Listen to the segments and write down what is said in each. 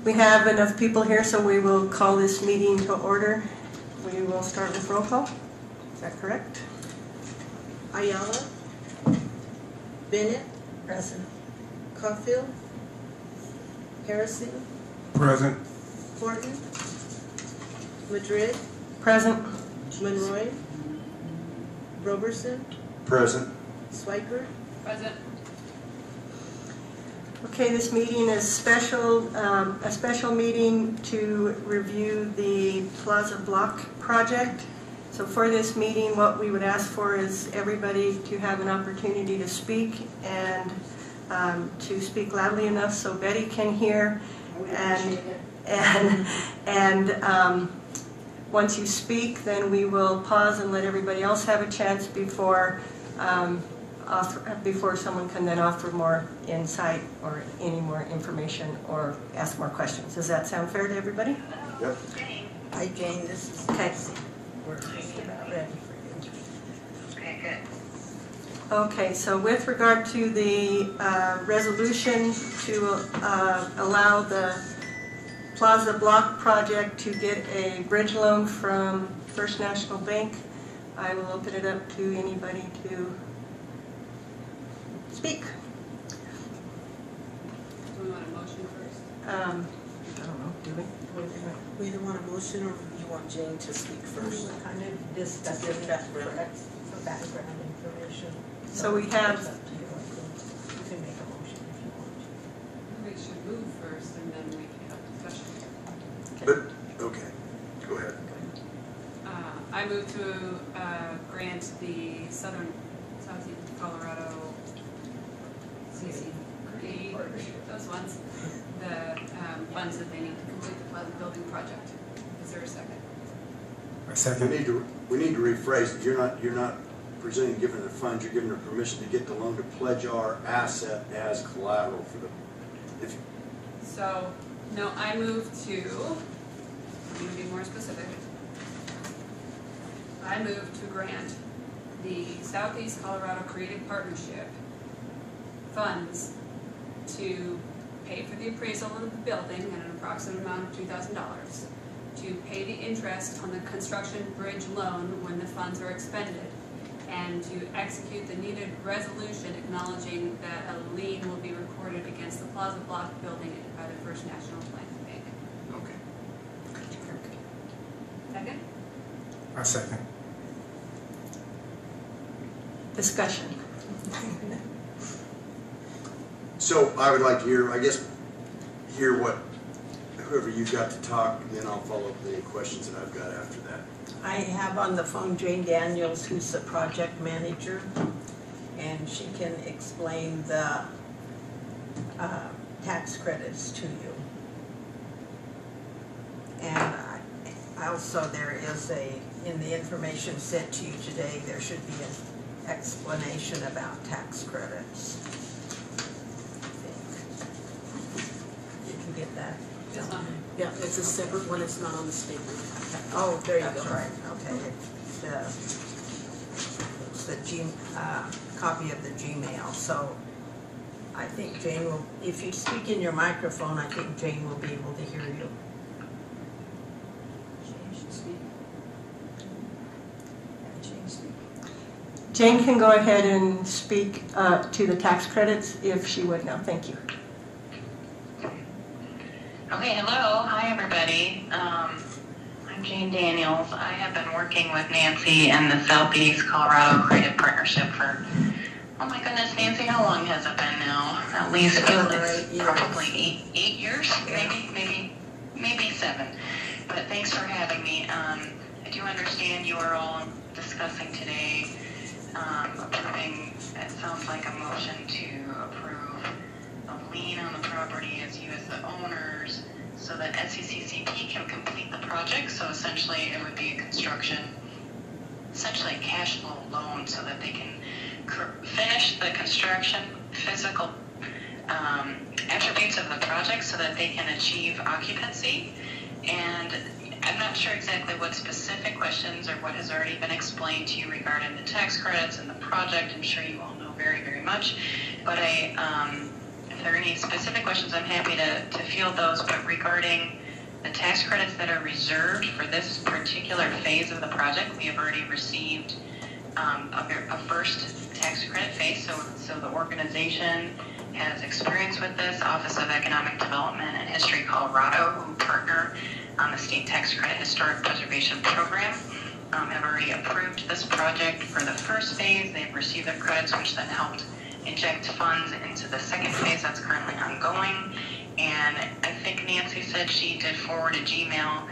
We have enough people here, so we will call this meeting to order. We will start with roll call. Is that correct? Ayala, Bennett, Present. Caulfield, Harrison, Present. Horton, Madrid, Present. Monroy, Roberson, Present. Swiper. Present. Okay, this meeting is a special meeting to review the Plaza Block project. So for this meeting, what we would ask for is everybody to have an opportunity to speak and to speak loudly enough so Betty can hear. And once you speak, then we will pause and let everybody else have a chance before someone can then offer more insight or any more information or ask more questions. Does that sound fair to everybody? Yep. Hi Jane, this is Okay. Cassie. We're just about ready for you. Okay, good. Okay, so with regard to the resolution to allow the Plaza Block project to get a bridge loan from First National Bank, I will open it up to anybody to speak. Do we want a motion first? I don't know, do we? We either want a motion or you want Jane to speak first? Kind of discussing that for background information. So we have, It's up to you. You can make a motion if you want. We should move first and then we can have discussion. But, okay, go ahead. I move to grant the Southeast Colorado CCD, those ones, the funds that they need to complete the Plaza building project. Is there a second? A second. We need to rephrase it. You're not presenting giving her funds, you're giving her permission to get the loan to pledge our asset as collateral for the, So, no, I move to, I'm going to be more specific. I move to grant the Southeast Colorado Creative Partnership funds to pay for the appraisal of the building at an approximate amount of $2,000, to pay the interest on the construction bridge loan when the funds are expended, and to execute the needed resolution acknowledging that a lien will be recorded against the Plaza Block building by the First National Bank. okay. Second? A second. discussion. So I would like to hear what, whoever you've got to talk, and then I'll follow up with any questions that I've got after that. I have on the phone Jane Daniels, who's the project manager, and she can explain the tax credits to you. And also there is in the information sent to you today, there should be an explanation about tax credits. You can get that. It's not. Yeah, it's a separate one, it's not on the statement. Oh, there you go. That's right. Okay. It's the copy of the Gmail. So I think Jane will, if you speak in your microphone, I think Jane will be able to hear you. Jane should speak. Jane speak. Jane can go ahead and speak to the tax credits if she would now. Thank you. Okay, hello. Hi, everybody. I'm Jane Daniels. I have been working with Nancy and the Southeast Colorado Creative Partnership for, oh my goodness, Nancy, how long has it been now? At least it's probably eight years, maybe 7. But thanks for having me. I do understand you are all discussing today approving, it sounds like a motion to approve a lien on the property as you as the owners so that SCCCP can complete the project. So essentially it would be a essentially a cash flow loan so that they can finish the construction physical attributes of the project so that they can achieve occupancy. And I'm not sure exactly what specific questions or what has already been explained to you regarding the tax credits and the project. I'm sure you all know very, very much. But I there are any specific questions, I'm happy to field those, but regarding the tax credits that are reserved for this particular phase of the project, we have already received a first tax credit phase, so the organization has experience with this, Office of Economic Development and History Colorado, who partner on the State Tax Credit Historic Preservation Program, have already approved this project for the first phase. They've received their credits, which then helped inject funds into the second phase that's currently ongoing. And I think Nancy said she did forward a Gmail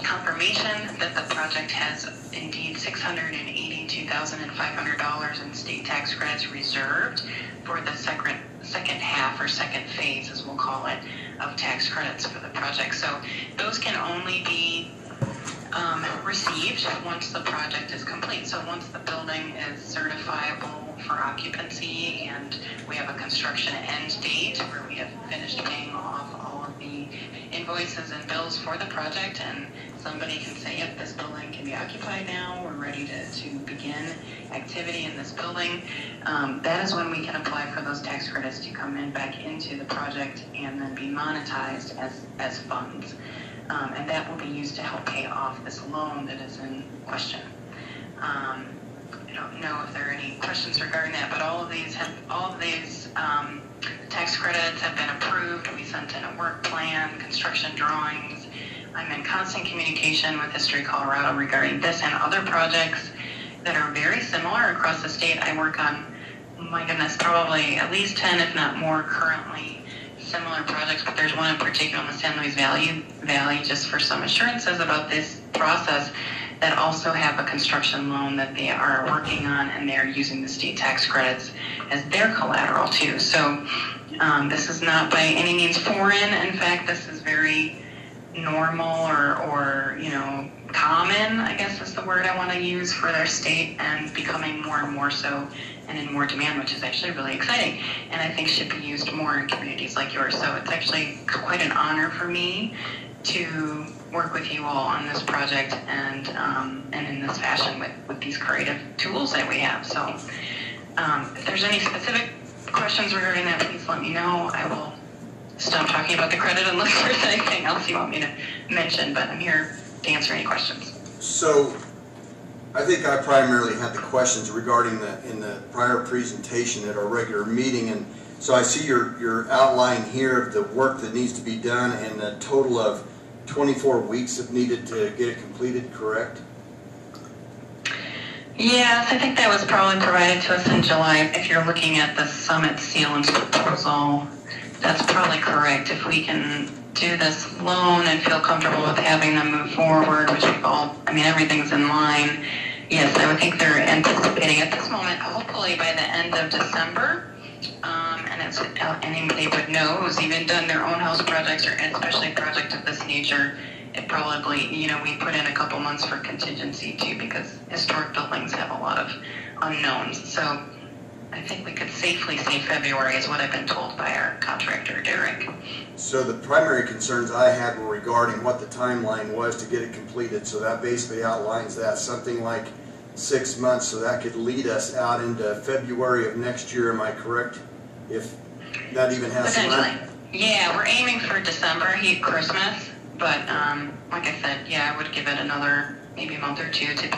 confirmation that the project has indeed $682,500 in state tax credits reserved for the second half, or second phase as we'll call it, of tax credits for the project. So those can only be received once the project is complete. So once the building is certifiable for occupancy and we have a construction end date where we have finished paying off all of the invoices and bills for the project, and somebody can say, yep, this building can be occupied now, we're ready to begin activity in this building, that is when we can apply for those tax credits to come in back into the project and then be monetized as funds. And that will be used to help pay off this loan that is in question. I don't know if there are any questions regarding that, but all of these tax credits have been approved. We sent in a work plan, construction drawings. I'm in constant communication with History Colorado regarding this and other projects that are very similar across the state. I work on, oh my goodness, probably at least 10, if not more, currently similar projects, but there's one in particular in the San Luis Valley, just for some assurances about this process, that also have a construction loan that they are working on, and they're using the state tax credits as their collateral too. So this is not by any means foreign. In fact, this is very normal or common, I guess is the word I want to use, for their state, and becoming more and more so and in more demand, which is actually really exciting, and I think should be used more in communities like yours. So it's actually quite an honor for me to work with you all on this project and in this fashion with these creative tools that we have. So if there's any specific questions regarding that, please let me know. I will stop talking about the credit unless there's anything else you want me to mention, but I'm here to answer any questions. So I think I primarily had the questions regarding in the prior presentation at our regular meeting, and so I see your outline here of the work that needs to be done, and a total of 24 weeks if needed to get it completed, correct? Yes, I think that was probably provided to us in July. If you're looking at the Summit Sealant's proposal, that's probably correct. If we can do this loan and feel comfortable with having them move forward, which everything's in line. Yes, I would think they're anticipating at this moment, hopefully by the end of December. And it's anybody would know who's even done their own house projects, or especially a project of this nature, it probably, we put in a couple months for contingency too, because historic buildings have a lot of unknowns. So I think we could safely say February is what I've been told by our contractor, Derek. So the primary concerns I had were regarding what the timeline was to get it completed. So that basically outlines that, something like 6 months. So that could lead us out into February of next year. Am I correct? If that even has some money? Yeah, we're aiming for December, Christmas. But like I said, yeah, I would give it another maybe a month or two to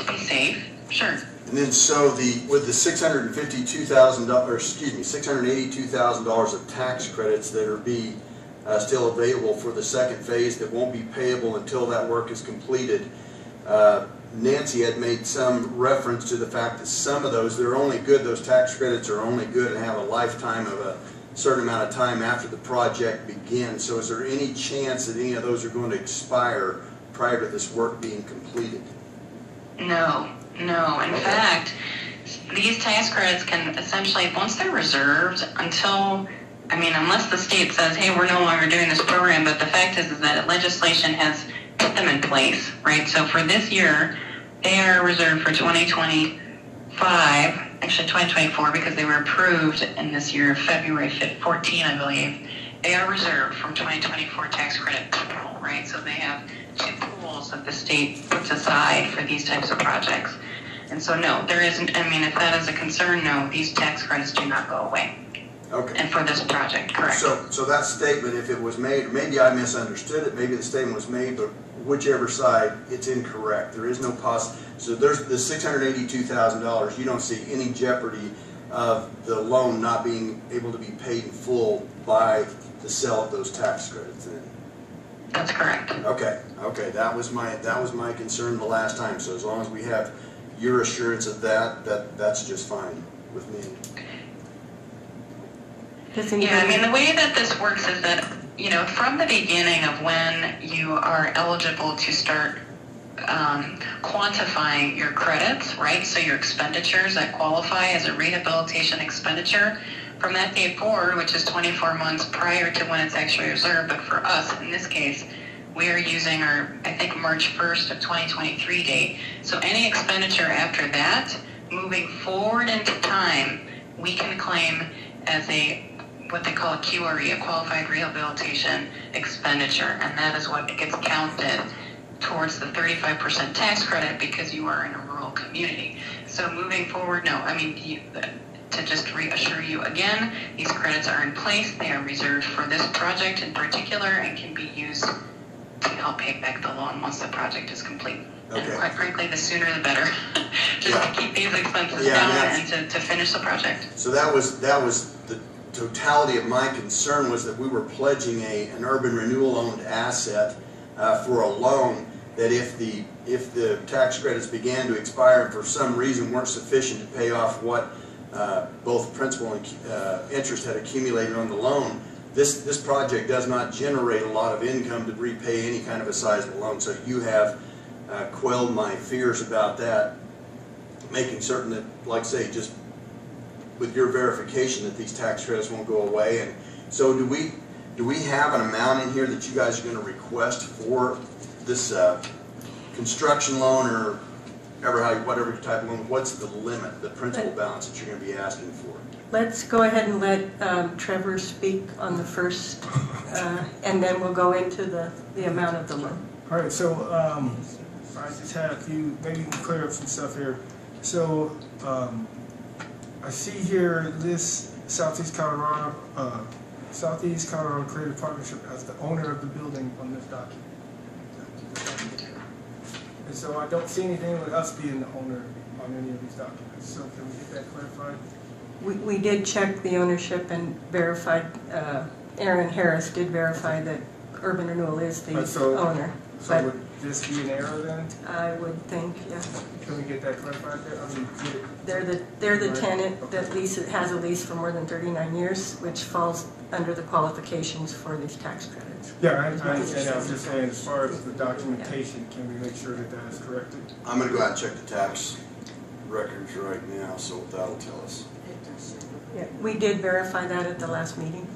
be safe. Sure. And then so with the $682,000 of tax credits that are still available for the second phase that won't be payable until that work is completed, Nancy had made some reference to the fact that some of those, those tax credits are only good and have a lifetime of a certain amount of time after the project begins. So is there any chance that any of those are going to expire prior to this work being completed? No. In fact, these tax credits can essentially, once they're reserved, unless the state says, hey, we're no longer doing this program, but the fact is that legislation has put them in place, right? So for this year, they are reserved for 2025, actually 2024, because they were approved in this year, February 14, I believe. They are reserved from 2024 tax credit pool, right? So they have two pools that the state puts aside for these types of projects. And so no, there isn't, if that is a concern, no, these tax credits do not go away. Okay. and for this project, correct? So that statement, if it was made, maybe I misunderstood it, maybe the statement was made, but whichever side, it's incorrect. There is no so there's the $682,000, you don't see any jeopardy of the loan not being able to be paid in full by the sale of those tax credits then? That's correct. Okay, that was my concern the last time, so as long as we have your assurance of that's just fine with me. Yeah, I mean, the way that this works is that, you know, from the beginning of when you are eligible to start quantifying your credits, right? So your expenditures that qualify as a rehabilitation expenditure, from that day forward, which is 24 months prior to when it's actually reserved, but for us, in this case, we are using our, I think, March 1st of 2023 date. So any expenditure after that, moving forward into time, we can claim as what they call a QRE, a qualified rehabilitation expenditure, and that is what gets counted towards the 35% tax credit because you are in a rural community. So moving forward, no, I mean, to just reassure you again, these credits are in place. They are reserved for this project in particular and can be used to help pay back the loan once the project is complete. Okay. And quite frankly, the sooner the better, just Yeah. to keep these expenses Yeah, down and to finish the project. So that was the totality of my concern, was that we were pledging an urban renewal owned asset for a loan that if the tax credits began to expire and for some reason weren't sufficient to pay off what both principal and interest had accumulated on the loan, this project does not generate a lot of income to repay any kind of a sizable loan. So you have quelled my fears about that, making certain that, like I say, just with your verification that these tax credits won't go away. And so do we have an amount in here that you guys are going to request for this construction loan or whatever type of loan? What's the limit, the principal balance that you're going to be asking for? Let's go ahead and let Trevor speak on the first, and then we'll go into the amount of the loan. All right, so I just had a few, maybe you can clear up some stuff here. So I see here this Southeast Colorado Creative Partnership as the owner of the building on this document. And so I don't see anything with us being the owner on any of these documents. So can we get that clarified? We did check the ownership and verified, Aaron Harris did verify that Urban Renewal is the owner. So would this be an error then? I would think, yeah. Can we get that clarified there? I mean, They're the tenant that has a lease for more than 39 years, which falls under the qualifications for these tax credits. yeah, I understand that. I'm just saying, as far as the documentation, can we make sure that that is corrected? I'm going to go out and check the tax records right now, so that'll tell us. Yeah, we did verify that at the last meeting.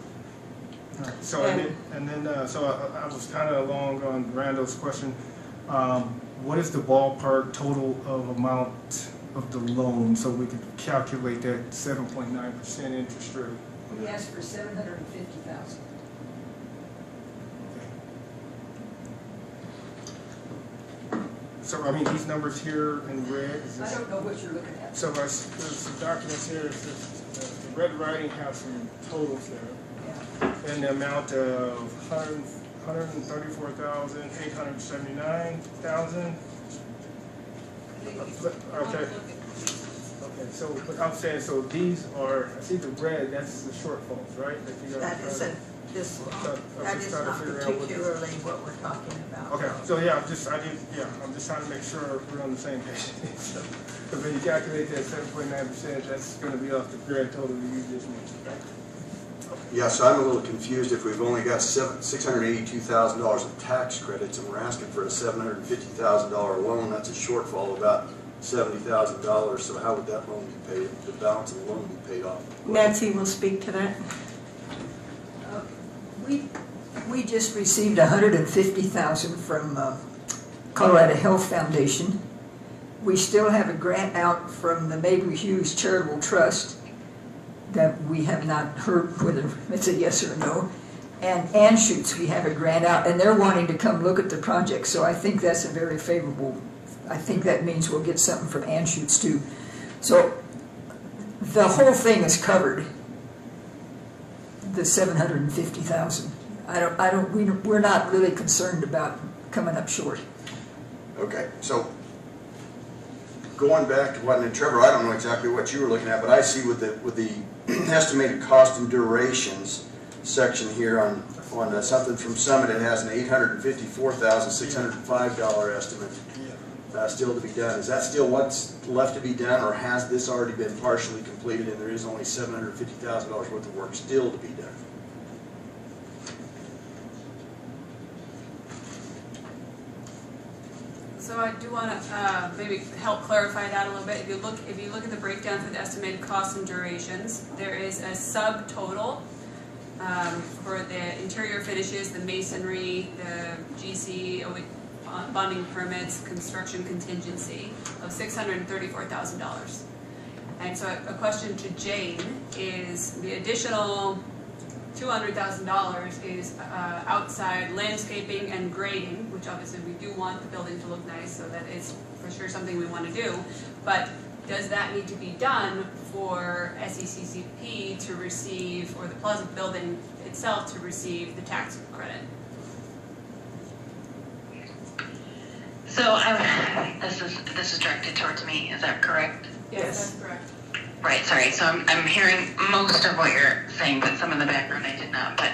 Right. So I was kind of along on Randall's question. What is the ballpark total of amount of the loan so we could calculate that 7.9% interest rate? We asked for $750,000. So I mean, these numbers here in red. I don't know what you're looking at. So there's some documents here. The red writing has some totals there. Yeah. And the amount of $134,879,000. Okay. Okay. So, but I'm saying, so these are. I see the red. That's the shortfalls, right? That isn't this one. That is not particularly what we're talking about. Okay. So yeah, I'm just trying to make sure we're on the same page. So when you calculate that 7.9%, that's going to be off the grand total that you just mentioned, right? Yeah, so I'm a little confused if we've only got $682,000 of tax credits and we're asking for a $750,000 loan. That's a shortfall of about $70,000. So how would that loan be paid? The balance of the loan be paid off? Nancy will speak to that. We just received $150,000 from Colorado Health Foundation. We still have a grant out from the Mabry Hughes Charitable Trust that we have not heard whether it's a yes or a no. And Anschutz, we have a grant out, and they're wanting to come look at the project. So I think that's a very favorable. I think that means we'll get something from Anschutz too. So the whole thing is covered. the 750,000. We're not really concerned about coming up short. Okay, so going back to what, and Trevor, I don't know exactly what you were looking at, but I see with the estimated cost and durations section here on something from Summit, it has an $854,605 estimate still to be done. Is that still what's left to be done, or has this already been partially completed and there is only $750,000 worth of work still to be done? So I do want to maybe help clarify that a little bit. If you look at the breakdown for the estimated costs and durations, there is a subtotal for the interior finishes, the masonry, the GC, bonding permits, construction contingency of $634,000. And so a question to Jane is the additional $200,000 is outside landscaping and grading, which obviously we do want the building to look nice, so that is for sure something we want to do. But does that need to be done for SECCP to receive, or the Plaza building itself to receive the tax credit? So this is directed towards me, is that correct? Yes, that's correct. Right, sorry, so I'm hearing most of what you're saying, but some of the background I did not. But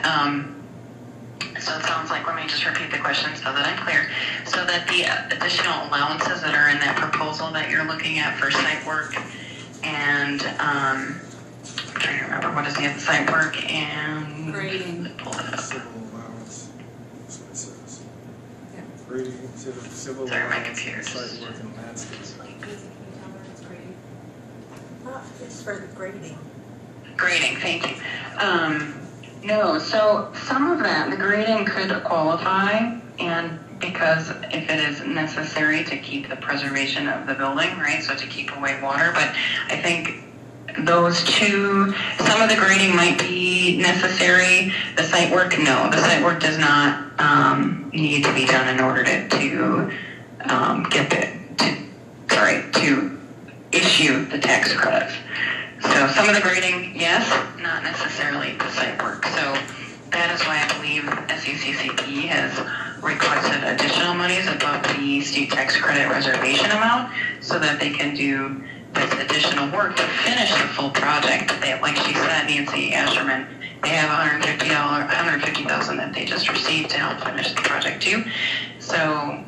so it sounds like, let me just repeat the question so that I'm clear. So that the additional allowances that are in that proposal that you're looking at for site work and I'm trying to remember, what is the site work and Grading. Civil allowance, that's what it says. Yeah. Grading, civil Sorry, my allowance, computer's site work and landscape. It's for the grading. Grading, thank you. No, so some of that, the grading could qualify, and because if it is necessary to keep the preservation of the building, right, so to keep away water, but I think those two, some of the grading might be necessary. The site work, no, the site work does not need to be done in order to issue the tax credits. So some of the grading, yes, not necessarily the site work. So that is why I believe SECCP has requested additional monies above the state tax credit reservation amount so that they can do this additional work to finish the full project. They, like she said, Nancy Asherman, they have $150,000 that they just received to help finish the project too. So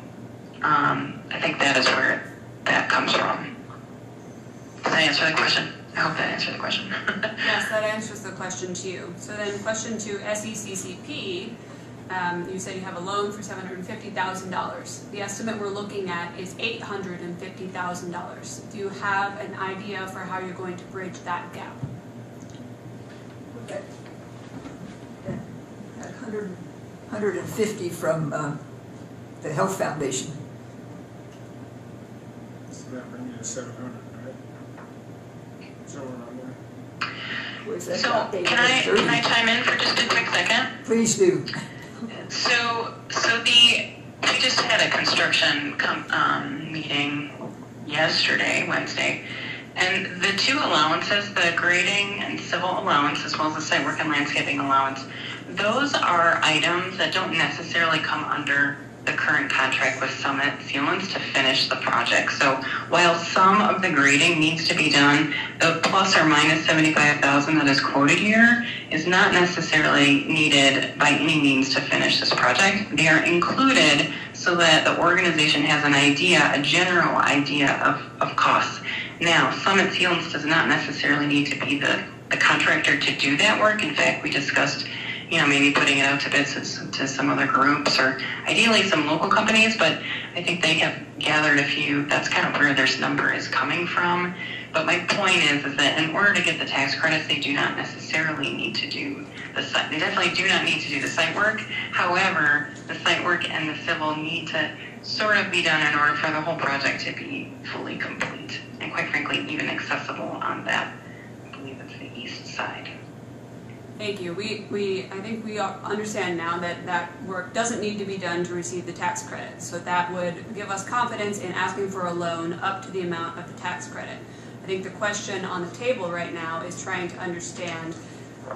I think that is where that comes from. Does that answer the question? I hope that answered the question. Yes, that answers the question too. So then question to SECCP, you said you have a loan for $750,000. The estimate we're looking at is $850,000. Do you have an idea for how you're going to bridge that gap? That 150 from the Health Foundation. So that brings you to 700, right? Somewhere around there. Was that So about can 830? I chime in for just a quick second? Please do. So we just had a construction meeting yesterday, Wednesday, and the two allowances, the grading and civil allowance, as well as the site work and landscaping allowance, those are items that don't necessarily come under the current contract with Summit Sealants to finish the project. So while some of the grading needs to be done, the plus or minus $75,000 that is quoted here is not necessarily needed by any means to finish this project. They are included so that the organization has an idea, a general idea of costs. Now, Summit Sealants does not necessarily need to be the contractor to do that work. In fact, we discussed maybe putting it out to bids to some other groups or ideally some local companies, but I think they have gathered a few. That's kind of where their number is coming from. But my point is that in order to get the tax credits, they do not necessarily need to do the site. They definitely do not need to do the site work. However, the site work and the civil need to sort of be done in order for the whole project to be fully complete and, quite frankly, even accessible on that. I believe it's the east side. Thank you. I think we understand now that that work doesn't need to be done to receive the tax credit. So that would give us confidence in asking for a loan up to the amount of the tax credit. I think the question on the table right now is trying to understand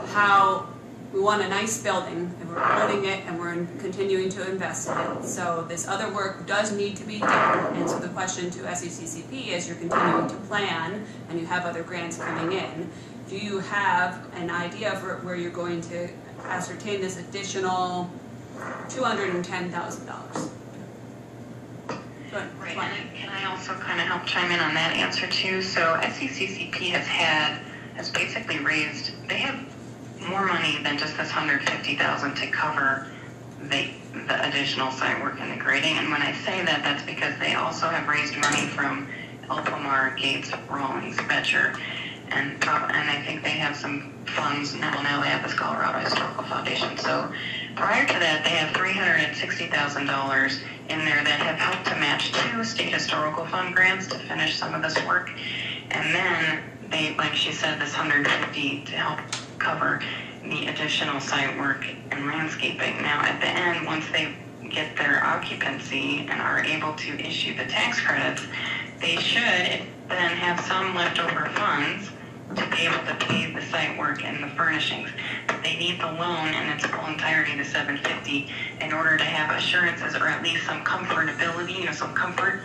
how we want a nice building, and we're owning it, and we're continuing to invest in it. So this other work does need to be done. And so the question to SECCP, as you're continuing to plan, and you have other grants coming in, do you have an idea of where you're going to ascertain this additional $210,000? Right, and can I also kind of help chime in on that answer too? So SECCP has basically raised, they have more money than just this $150,000 to cover the additional site work and the grading. And when I say that, that's because they also have raised money from Alpamar, Gates, Rawlings, Betcher, and I think they have some funds. Now they have this Colorado Historical Foundation. So prior to that, they have $360,000 in there that have helped to match 2 state historical fund grants to finish some of this work. And then they, like she said, this $150 to help cover the additional site work and landscaping. Now at the end, once they get their occupancy and are able to issue the tax credits, they should then have some leftover funds to be able to pay the site work and the furnishings. They need the loan in its full entirety to $750 in order to have assurances, or at least some comfortability, some comfort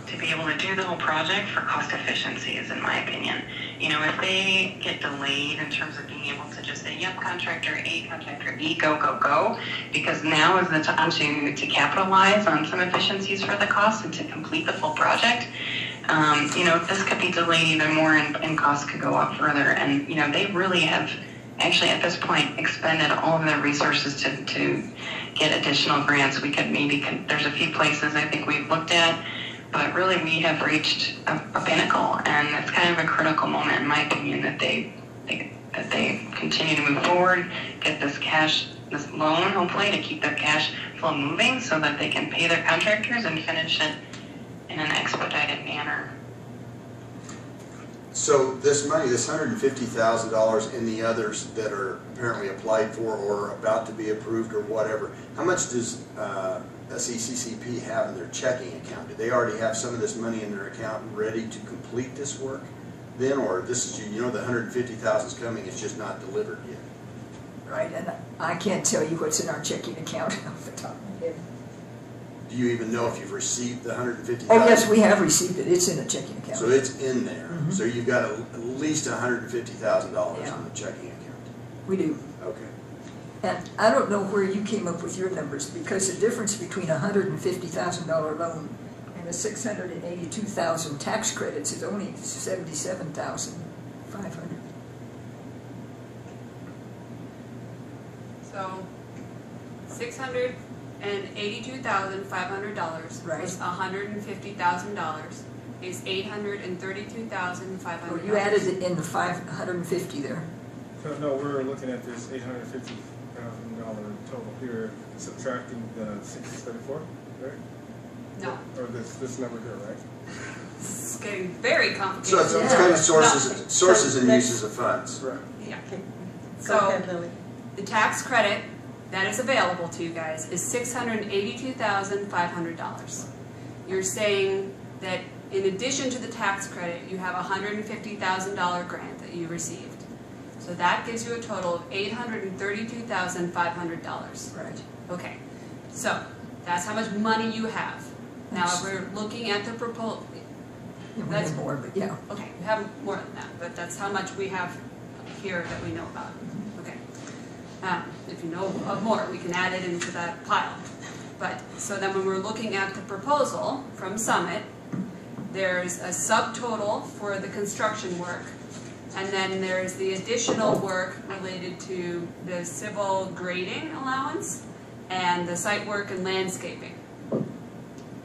to be able to do the whole project for cost efficiencies, in my opinion. If they get delayed in terms of being able to just say, yep, contractor A, contractor B, go, go, go, because now is the time to capitalize on some efficiencies for the cost and to complete the full project. This could be delayed even more and costs could go up further. And, they really have actually at this point expended all of their resources to get additional grants. We could there's a few places I think we've looked at, but really we have reached a pinnacle, and it's kind of a critical moment in my opinion that they continue to move forward, get this loan hopefully to keep their cash flow moving so that they can pay their contractors and finish it in an expedited manner. So this money, this $150,000 and the others that are apparently applied for or about to be approved or whatever, how much does SECCP have in their checking account? Do they already have some of this money in their account ready to complete this work then? Or this is, the $150,000 is coming, it's just not delivered yet? Right, and I can't tell you what's in our checking account off the top of my head. Do you even know if you've received the $150,000? Oh, yes, we have received it. It's in a checking account. So it's in there. Mm-hmm. So you've got at least $150,000 Yeah. in the checking account. We do. Okay. And I don't know where you came up with your numbers, because the difference between a $150,000 loan and a $682,000 tax credits is only $77,500. So $682,500 Right. plus $150,000 is $832,500. Well, you added it in the 550 there. No, we're looking at this $850,000 total here, subtracting the 634, right? No, Or this number here, right? it's getting very complicated. So it's kind of sources and uses of funds. Right. Yeah. Go So ahead, Lily. the tax credit that is available to you guys is $682,500. You're saying that in addition to the tax credit, you have a $150,000 grant that you received. So that gives you a total of $832,500. Right. Okay, so that's how much money you have. Now, if we're looking at the proposal, Yeah, we That's- have more, but yeah. okay, we have more than that, but that's how much we have here that we know about. Okay. If you know of more, we can add it into that pile. But, so then when we're looking at the proposal from Summit, there's a subtotal for the construction work, and then there's the additional work related to the civil grading allowance and the site work and landscaping.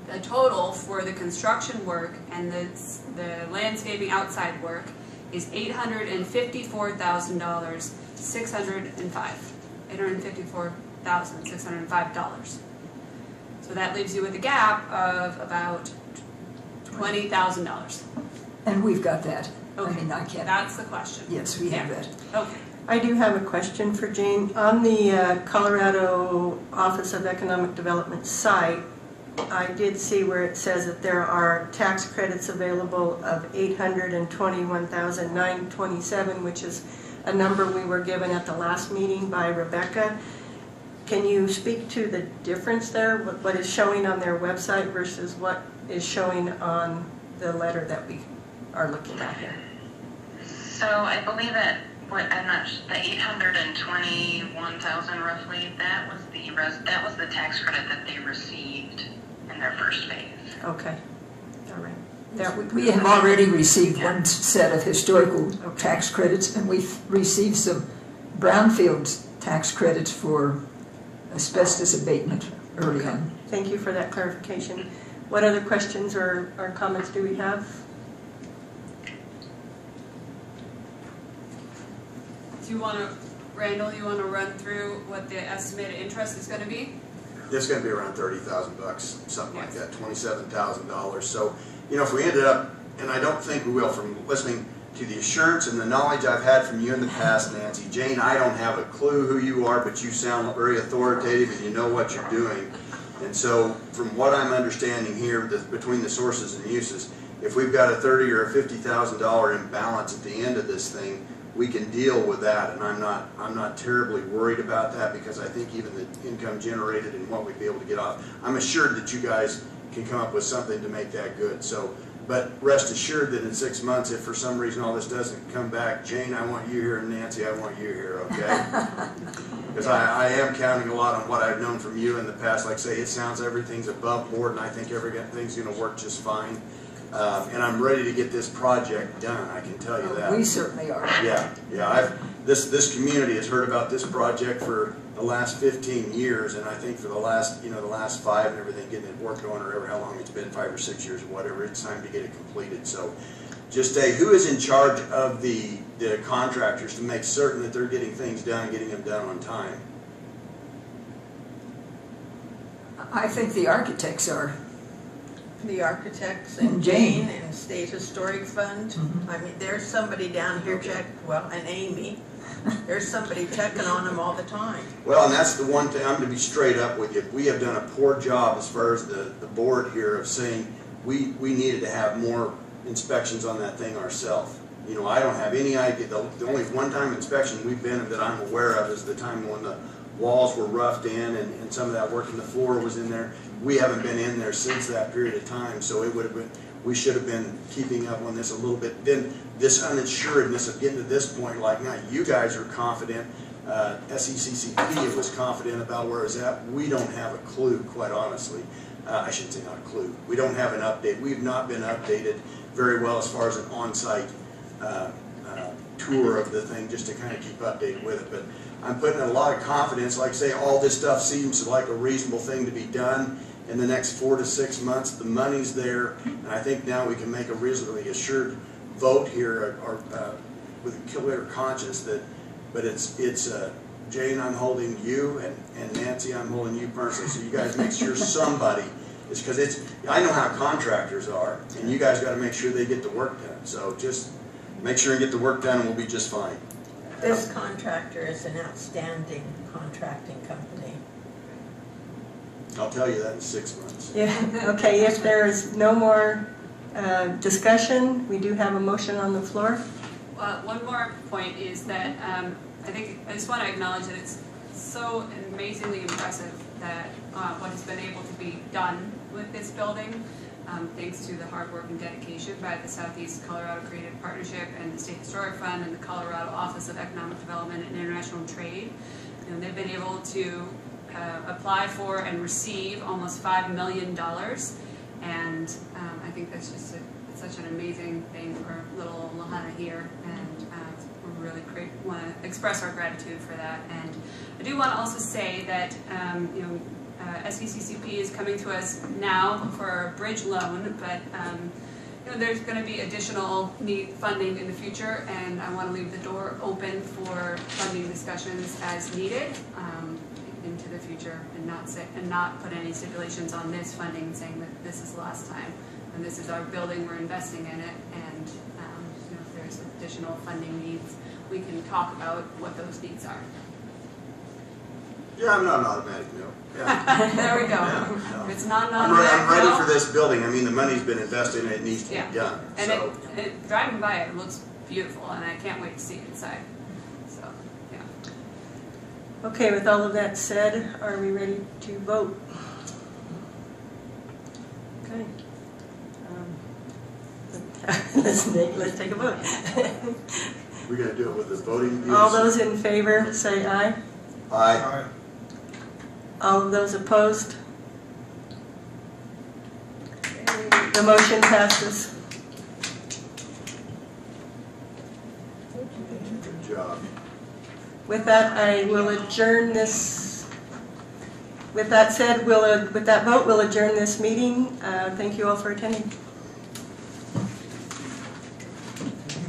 The total for the construction work and the landscaping outside work is $854,605. $854,605. So that leaves you with a gap of about $20,000. And we've got that. Okay. I mean, I can't. That's the question. Yes, we have Yeah. that. Okay. I do have a question for Jane. On the Colorado Office of Economic Development site, I did see where it says that there are tax credits available of $821,927, which is a number we were given at the last meeting by Rebecca. Can you speak to the difference there, what is showing on their website versus what is showing on the letter that we are looking at here? So I believe that the 821,000 roughly, that was the tax credit that they received in their first phase. Okay, all right. We have already received one set of historical tax credits, and we've received some brownfield tax credits for asbestos abatement early on. Thank you for that clarification. What other questions or comments do we have? Do you want to, Randall, you want to run through what the estimated interest is going to be? It's gonna be around $30,000, something like Yes. that, $27,000. So, you know, if we ended up, and I don't think we will, from listening to the assurance and the knowledge I've had from you in the past, Nancy. Jane, I don't have a clue who you are, but you sound very authoritative and you know what you're doing. And so, from what I'm understanding here, between the sources and uses, if we've got a $30,000 or a $50,000 imbalance at the end of this thing, we can deal with that, and I'm not terribly worried about that, because I think even the income generated and what we'd be able to get off, I'm assured that you guys can come up with something to make that good. So, but rest assured that in 6 months, if for some reason all this doesn't come back, Jane, I want you here, and Nancy, I want you here, okay? Because I am counting a lot on what I've known from you in the past. Like I say, it sounds everything's above board, and I think everything's going to work just fine. And I'm ready to get this project done, I can tell you that. We certainly are. Yeah. This community has heard about this project for the last 15 years, and I think for the last 5 and everything, getting it worked on, or ever how long it's been, 5 or 6 years or whatever, it's time to get it completed. So just who is in charge of the contractors to make certain that they're getting things done, getting them done on time? I think the architects are. The architects and Jane. Jane and State Historic Fund. Mhm. I mean, there's somebody down here and Amy. There's somebody checking on them all the time. Well, and that's the one thing, I'm going to be straight up with you. We have done a poor job as far as the board here of saying we needed to have more inspections on that thing ourselves. You know, I don't have any idea. The only one-time inspection we've been that I'm aware of is the time when the walls were roughed in and some of that work in the floor was in there. We haven't been in there since that period of time, so it would have been, we should have been keeping up on this a little bit. Then this uninsuredness of getting to this point, like now you guys are confident, SECCP was confident about where it's at. We don't have a clue, quite honestly. I shouldn't say not a clue. We don't have an update. We've not been updated very well as far as an on-site tour of the thing, just to kind of keep updated with it. But I'm putting in a lot of confidence. Like I say, all this stuff seems like a reasonable thing to be done in the next 4 to 6 months. The money's there, and I think now we can make a reasonably assured vote here, or with a clear conscience that. But it's Jane, I'm holding you, and Nancy, I'm holding you personally. So you guys make sure somebody is, because I know how contractors are, and you guys got to make sure they get the work done. So just make sure and get the work done, and we'll be just fine. This contractor is an outstanding contracting company. I'll tell you that in 6 months. Yeah, okay, if there is no more discussion, we do have a motion on the floor. One more point is that I just want to acknowledge that it's so amazingly impressive that what has been able to be done with this building, thanks to the hard work and dedication by the Southeast Colorado Creative Partnership and the State Historic Fund and the Colorado Office of Economic Development and International Trade. And they've been able to apply for and receive almost $5 million, and I think that's just such an amazing thing for little Lahana here, and we're really want to express our gratitude for that. And I do want to also say that SECCP is coming to us now for a bridge loan, but there's going to be additional funding in the future, and I want to leave the door open for funding discussions as needed into the future, and not put any stipulations on this funding saying that this is the last time, and this is our building, we're investing in it, and if there's additional funding needs, we can talk about what those needs are. Yeah, I'm not an automatic no. Yeah. There we go. Yeah, no. It's not I'm ready for this building. I mean, the money's been invested and it needs to be done. And so. driving by it looks beautiful, and I can't wait to see it inside. Okay, with all of that said, are we ready to vote? Okay. Let's take a vote. We're gonna do it with the voting. All those in favor, say aye. Aye. All of those opposed? The motion passes. Good job. With that, I will adjourn this. With that said, with that vote, we'll adjourn this meeting. Thank you all for attending.